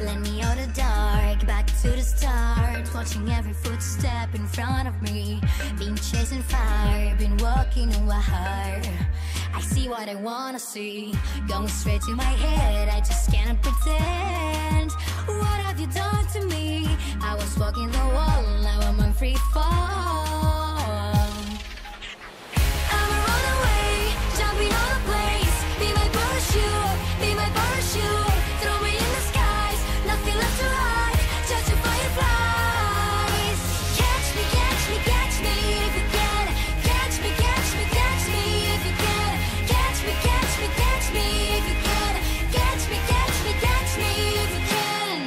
Let me out of dark, back to the start. Watching every footstep in front of me. Been chasing fire, been walking on wire. I see what I wanna see, going straight to my head. I just can't pretend. What have you done to me? I was walking the wall, now I'm on free fall. I'm a runaway, jumping on a place. Be my parachute, be my parachute. Throw me in the skies, nothing left to hide. Just to fireflies. Catch me, catch me, catch me if you can. Catch me, catch me, catch me if you can. Catch me, catch me, catch me if you can. Catch me, catch me, catch me if you can.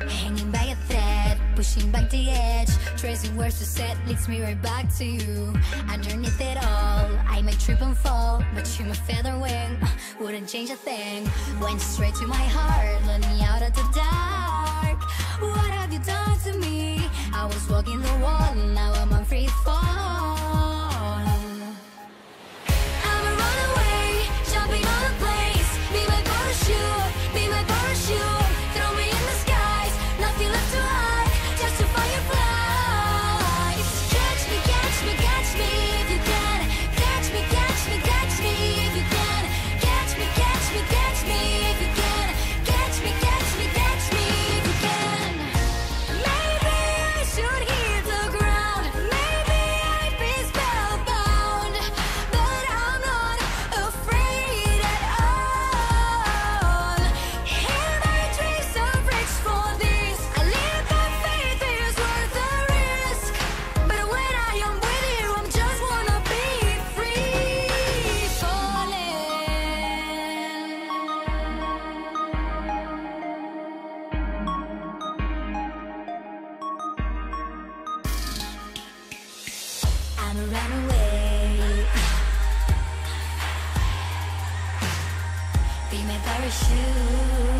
Hanging by a thread, pushing back the edge. Tracing words to set leads me right back to you. Underneath it all, I may trip and fall, but you're my feather wing, wouldn't change a thing. Went straight to my heart, let me out of the dark. What have you done to me? I was walking the wall, now I'm on free fall. I'm a runaway, jumping on a place. Be my parachute, be my parachute. Throw me in the skies, nothing left to hide. Just to fireflies. Catch me, catch me, catch me if you can. Catch me, catch me, catch me if you can. Catch me, catch me, catch me if you can. Catch me, catch me, catch me if you can. Maybe I should hit the ground. Maybe I'd be spellbound. But I'm not afraid at all. Hear my dreams, I've reached for this. I live by faith, it's worth the risk. But when I am with you, I just wanna be free falling. I'm a runaway. Be my parachute.